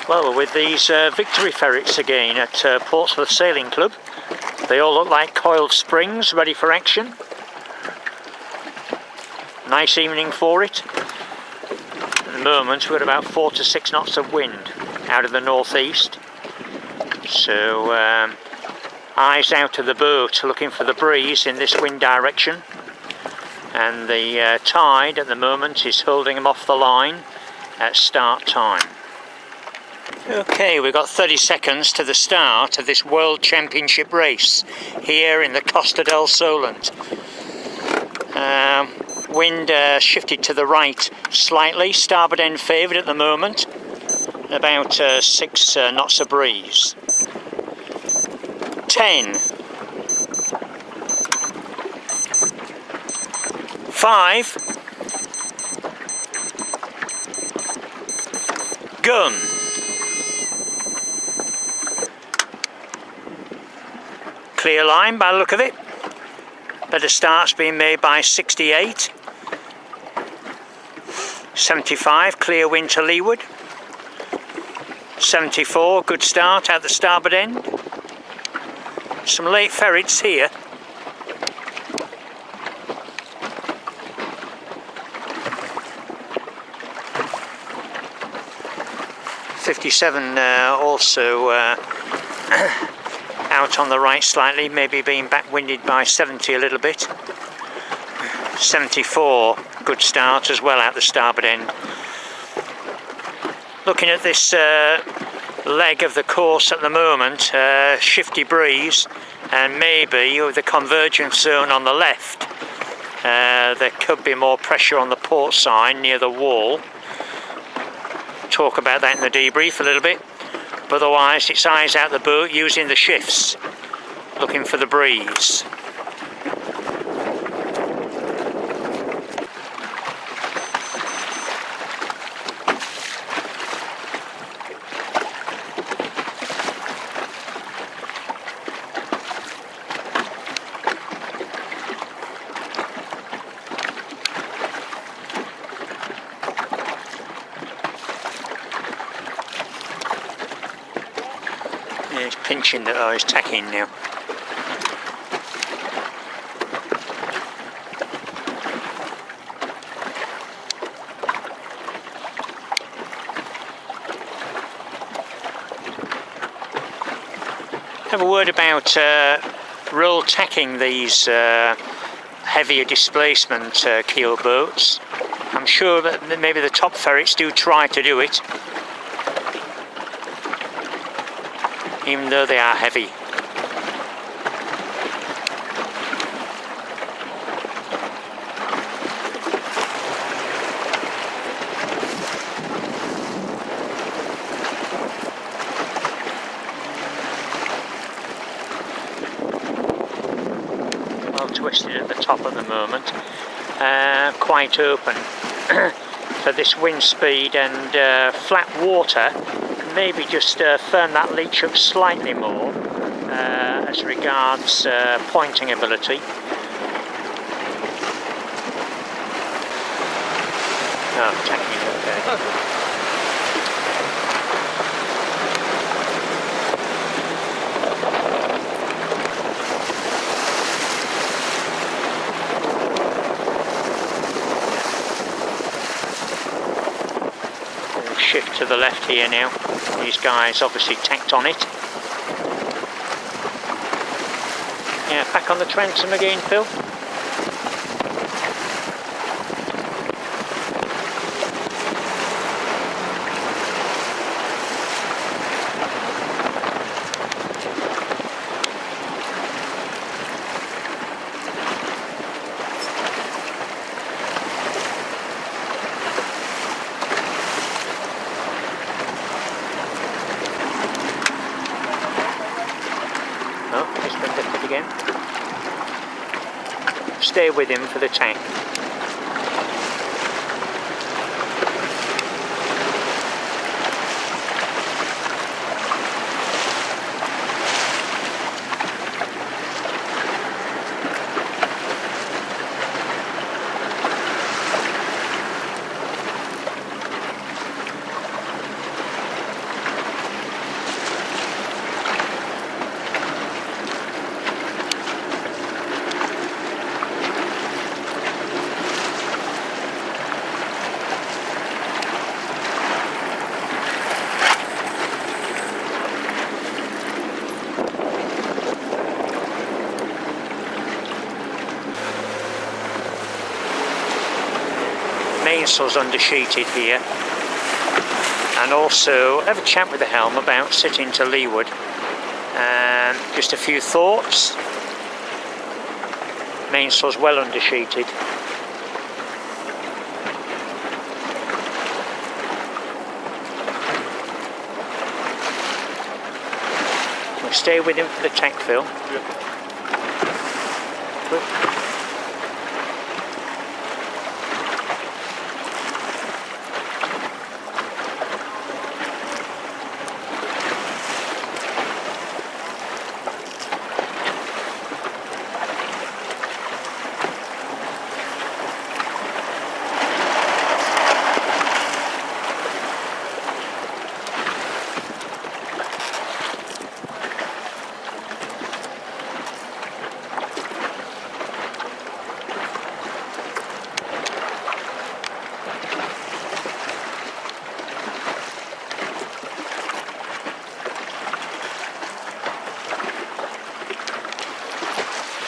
Well, we're with these Victory ferrets again at Portsmouth Sailing Club. They all look like coiled springs, ready for action. Nice evening for it. At the moment we're at about 4 to 6 knots of wind out of the northeast. So eyes out of the boat looking for the breeze in this wind direction. And the tide at the moment is holding them off the line at start time. Okay, we've got 30 seconds to the start of this World Championship race here in the Costa del Solent. Wind shifted to the right slightly, starboard end favoured at the moment, about 6 knots of breeze. 10, 5, gun. Clear line by the look of it. Better starts being made by 68. 75, clear wind to leeward. 74, good start out the starboard end. Some late ferrets here. .57 also out on the right slightly, maybe being backwinded by 70 a little bit. 74, good start as well out the starboard end. Looking at this leg of the course at the moment, shifty breeze, and maybe with the convergence zone on the left, there could be more pressure on the port side near the wall. Talk about that in the debrief a little bit. But otherwise it's eyes out the boat using the shifts, looking for the breeze. He's pinching that, he's tacking now. Have a word about roll tacking these heavier displacement keel boats. I'm sure that maybe the top ferrets do try to do it, even though they are heavy. Well twisted at the top at the moment, quite open for this wind speed and flat water. Maybe just firm that leech up slightly more as regards pointing ability. Oh, tacking, okay. Shift to the left here now. These guys obviously tacked on it. Yeah, back on the transom again, Phil. Oh, he's been lifted again. Stay with him for the tank. mainsail's undersheeted here, and also have a chat with the helm about sitting to leeward. And just a few thoughts. Mainsail's well undersheeted. We'll stay with him for the tank fill. Yeah. Good.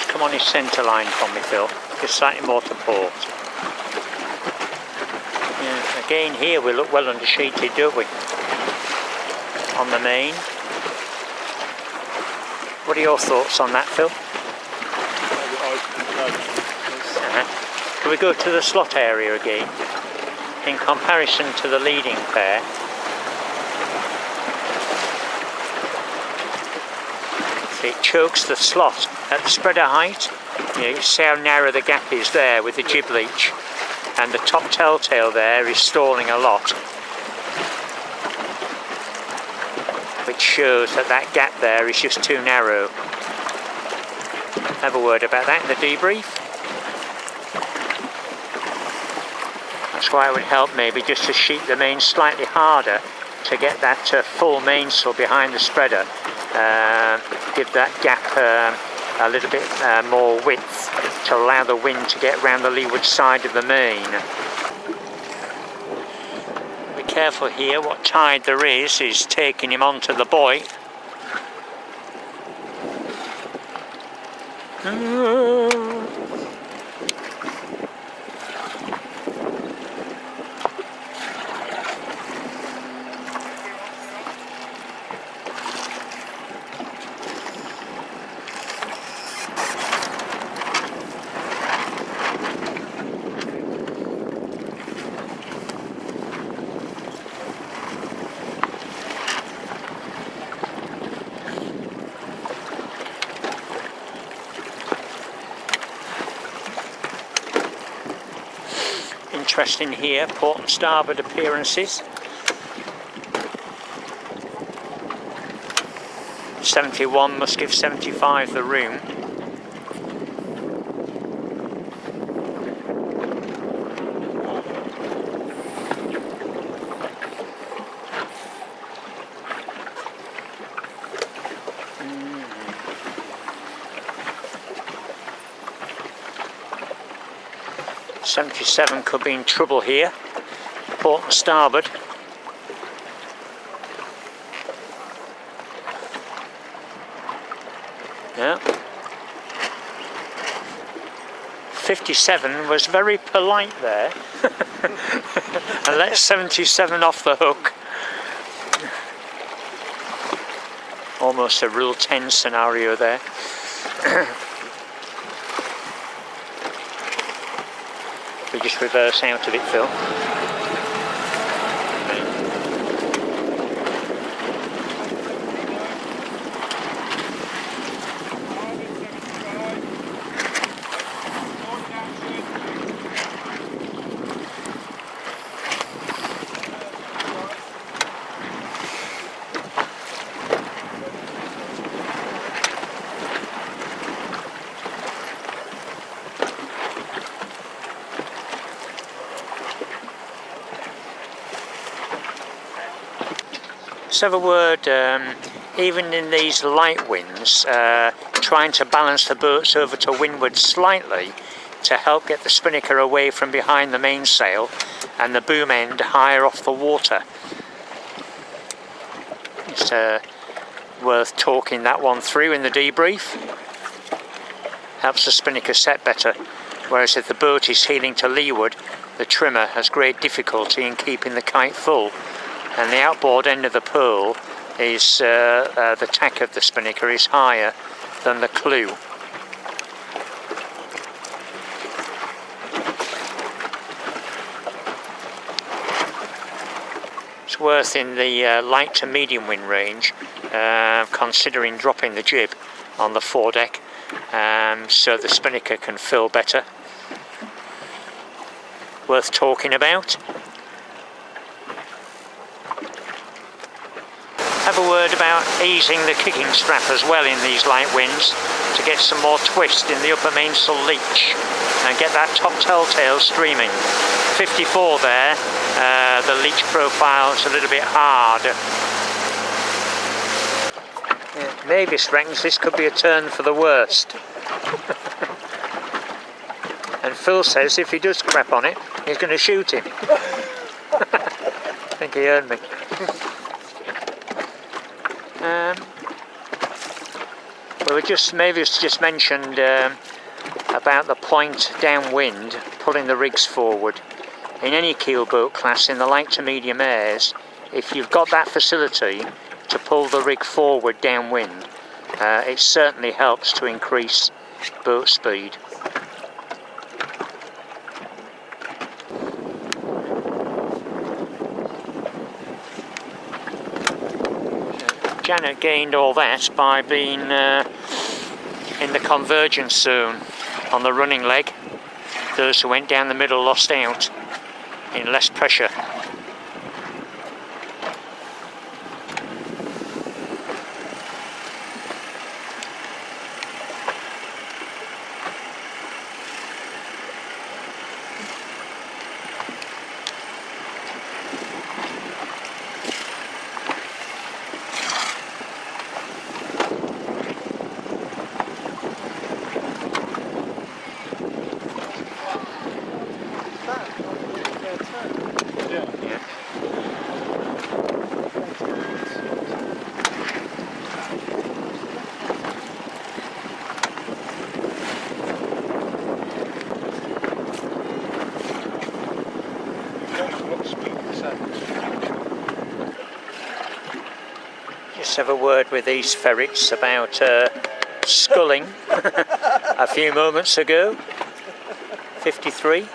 Come on his centre line from me, Phil. Just slightly more to port. Yeah, again here we look well undersheeted, don't we? On the main. What are your thoughts on that, Phil? Can we go to the slot area again? In comparison to the leading pair, it chokes the slot at the spreader height. You see how narrow the gap is there with the jib leach, and the top telltale there is stalling a lot, which shows that that gap there is just too narrow. Have a word about that in the debrief. That's why it would help maybe just to sheet the main slightly harder to get that full mainsail behind the spreader. Give that gap a little bit more width to allow the wind to get round the leeward side of the main. Be careful here, what tide there is taking him onto the buoy. Interesting here, port and starboard appearances. 71 must give 75 the room. .77 could be in trouble here, port and starboard. Yeah. 57 was very polite there and let 77 off the hook. Almost a Rule 10 scenario there. We just reverse out of it, Phil. Let's have a word, even in these light winds, trying to balance the boats over to windward slightly to help get the spinnaker away from behind the mainsail and the boom end higher off the water. It's worth talking that one through in the debrief. Helps the spinnaker set better, whereas if the boat is heeling to leeward, the trimmer has great difficulty in keeping the kite full, and the outboard end of the pole is the tack of the spinnaker is higher than the clew. It's worth in the light to medium wind range considering dropping the jib on the foredeck so the spinnaker can fill better. Worth talking about. Have a word about easing the kicking strap as well in these light winds to get some more twist in the upper mainsail leech and get that top telltale streaming. 54 there, the leech profile is a little bit hard. Yeah, Mavis reckons this could be a turn for the worst. And Phil says if he does crap on it, he's going to shoot him. I think he heard me. Well, Mavis just mentioned about the point downwind pulling the rigs forward. In any keel boat class in the light to medium airs, if you've got that facility to pull the rig forward downwind, it certainly helps to increase boat speed. Janet gained all that by being in the convergence zone on the running leg. Those who went down the middle lost out in less pressure. Just have a word with these ferrets about sculling a few moments ago. 53.